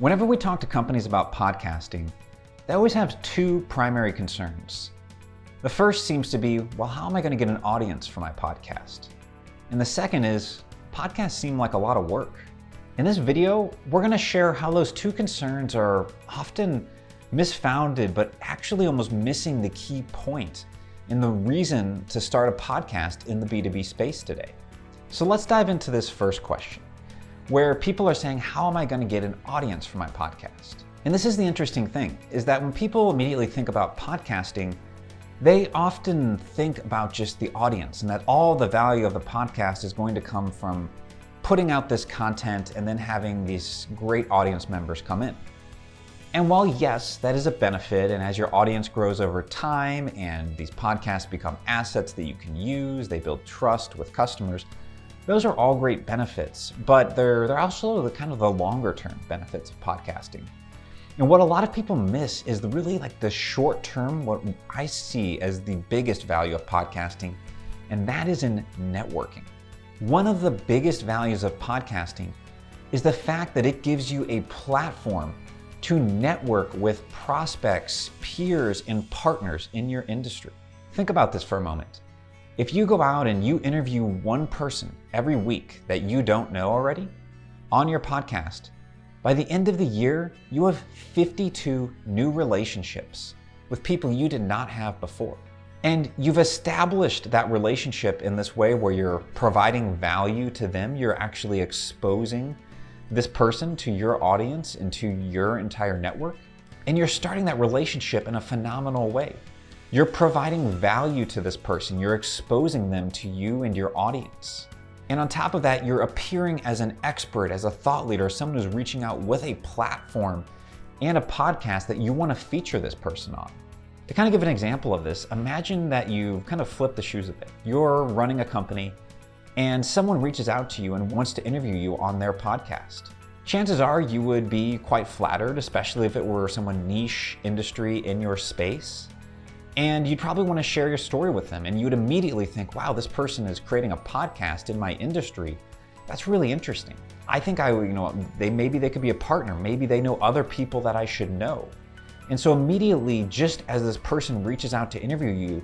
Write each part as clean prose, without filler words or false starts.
Whenever we talk to companies about podcasting, they always have two primary concerns. The first seems to be, well, how am I going to get an audience for my podcast? And the second is, podcasts seem like a lot of work. In this video, we're going to share how those two concerns are often misfounded, but actually almost missing the key point in the reason to start a podcast in the B2B space today. So let's dive into this first question, where people are saying, how am I going to get an audience for my podcast? And this is the interesting thing, is that when people immediately think about podcasting, they often think about just the audience and that all the value of the podcast is going to come from putting out this content and then having these great audience members come in. And while yes, that is a benefit, and as your audience grows over time and these podcasts become assets that you can use, they build trust with customers, those are all great benefits, but they're also the kind of the longer term benefits of podcasting. And what a lot of people miss is the short term, what I see as the biggest value of podcasting, and that is in networking. One of the biggest values of podcasting is the fact that it gives you a platform to network with prospects, peers, and partners in your industry. Think about this for a moment. If you go out and you interview one person every week that you don't know already on your podcast, by the end of the year, you have 52 new relationships with people you did not have before. And you've established that relationship in this way where you're providing value to them. You're actually exposing this person to your audience and to your entire network. And you're starting that relationship in a phenomenal way. You're providing value to this person. You're exposing them to you and your audience. And on top of that, you're appearing as an expert, as a thought leader, someone who's reaching out with a platform and a podcast that you want to feature this person on. To kind of give an example of this, imagine that you kind of flip the shoes a bit. You're running a company and someone reaches out to you and wants to interview you on their podcast. Chances are you would be quite flattered, especially if it were someone niche industry in your space. And you'd probably want to share your story with them, and you would immediately think, wow, this person is creating a podcast in my industry. That's really interesting. I think maybe they could be a partner. Maybe they know other people that I should know. And so immediately, just as this person reaches out to interview you,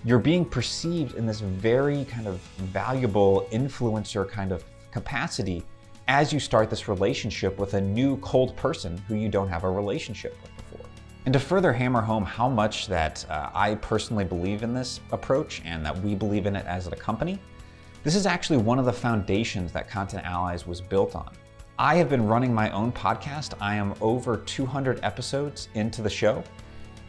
you're being perceived in this very kind of valuable influencer kind of capacity as you start this relationship with a new cold person who you don't have a relationship with before. And to further hammer home how much that I personally believe in this approach and that we believe in it as a company, this is actually one of the foundations that Content Allies was built on. I have been running my own podcast. I am over 200 episodes into the show.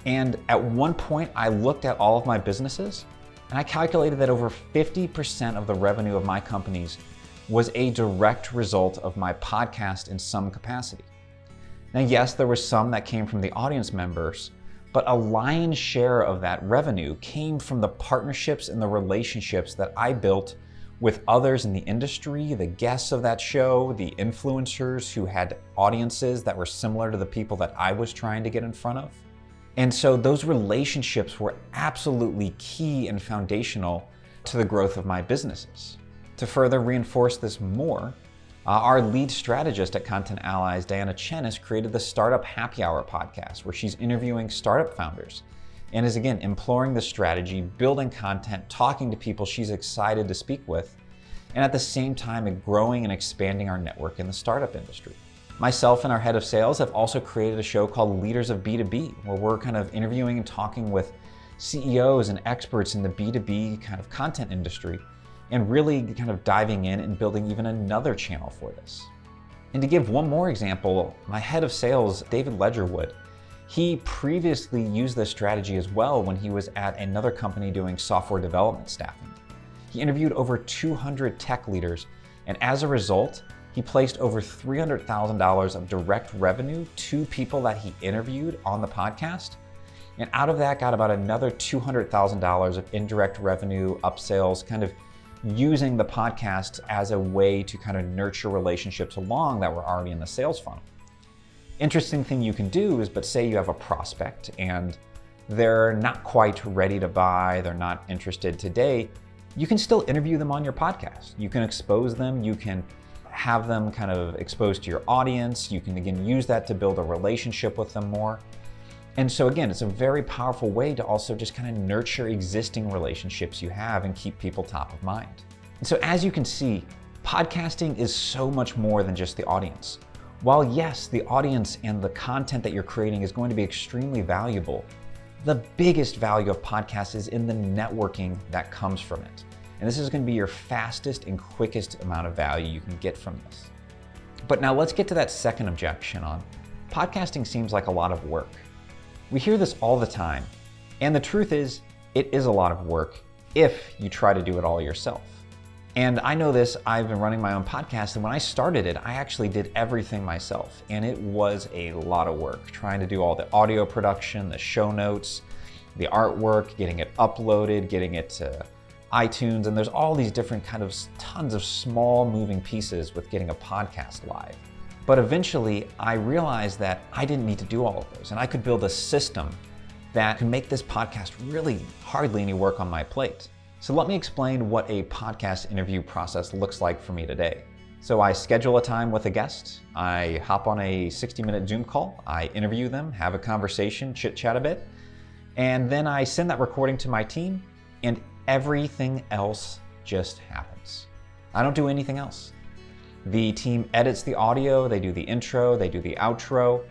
And at one point I looked at all of my businesses and I calculated that over 50% of the revenue of my companies was a direct result of my podcast in some capacity. Now, yes, there was some that came from the audience members, but a lion's share of that revenue came from the partnerships and the relationships that I built with others in the industry, the guests of that show, the influencers who had audiences that were similar to the people that I was trying to get in front of. And so those relationships were absolutely key and foundational to the growth of my businesses. To further reinforce this more, our lead strategist at Content Allies, Diana Chen, has created the Startup Happy Hour podcast, where she's interviewing startup founders and is again employing the strategy, building content, talking to people she's excited to speak with, and at the same time growing and expanding our network in the startup industry. Myself and our head of sales have also created a show called Leaders of B2B, where we're kind of interviewing and talking with CEOs and experts in the B2B kind of content industry, and really kind of diving in and building even another channel for this. And to give one more example, my head of sales, David Ledgerwood, he previously used this strategy as well when he was at another company doing software development staffing. He interviewed over 200 tech leaders, and as a result, he placed over $300,000 of direct revenue to people that he interviewed on the podcast. And out of that got about another $200,000 of indirect revenue, upsells, kind of using the podcast as a way to kind of nurture relationships along that were already in the sales funnel. Interesting thing you can do is, but say you have a prospect and they're not quite ready to buy, they're not interested today, you can still interview them on your podcast. You can expose them, you can have them kind of exposed to your audience. You can again use that to build a relationship with them more. And so again, it's a very powerful way to also just kind of nurture existing relationships you have and keep people top of mind. And so as you can see, podcasting is so much more than just the audience. While yes, the audience and the content that you're creating is going to be extremely valuable, the biggest value of podcasts is in the networking that comes from it. And this is going to be your fastest and quickest amount of value you can get from this. But now let's get to that second objection on podcasting seems like a lot of work. We hear this all the time, and the truth is, it is a lot of work if you try to do it all yourself. And I know this, I've been running my own podcast, and when I started it, I actually did everything myself, and it was a lot of work, trying to do all the audio production, the show notes, the artwork, getting it uploaded, getting it to iTunes, and there's all these different kind of tons of small moving pieces with getting a podcast live. But eventually, I realized that I didn't need to do all of those, and I could build a system that could make this podcast really hardly any work on my plate. So let me explain what a podcast interview process looks like for me today. So I schedule a time with a guest, I hop on a 60-minute Zoom call, I interview them, have a conversation, chit-chat a bit, and then I send that recording to my team, and everything else just happens. I don't do anything else. The team edits the audio, they do the intro, they do the outro,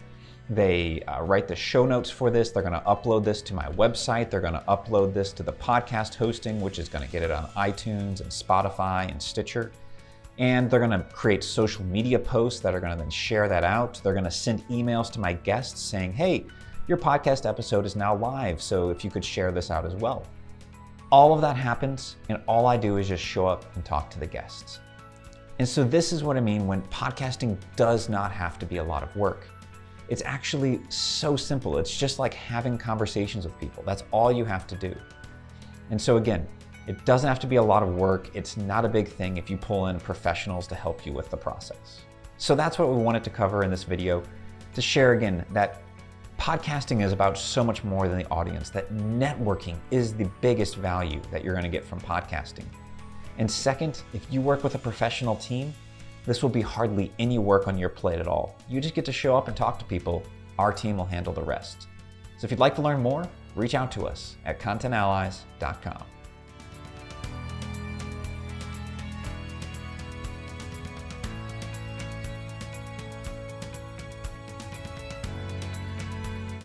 they write the show notes for this, they're gonna upload this to my website, they're gonna upload this to the podcast hosting, which is gonna get it on iTunes and Spotify and Stitcher. And they're gonna create social media posts that are gonna then share that out. They're gonna send emails to my guests saying, hey, your podcast episode is now live, so if you could share this out as well. All of that happens, and all I do is just show up and talk to the guests. And so this is what I mean when podcasting does not have to be a lot of work. It's actually so simple. It's just like having conversations with people. That's all you have to do. And so again, it doesn't have to be a lot of work. It's not a big thing if you pull in professionals to help you with the process. So that's what we wanted to cover in this video, to share again that podcasting is about so much more than the audience, that networking is the biggest value that you're going to get from podcasting. And second, if you work with a professional team, this will be hardly any work on your plate at all. You just get to show up and talk to people. Our team will handle the rest. So if you'd like to learn more, reach out to us at contentallies.com.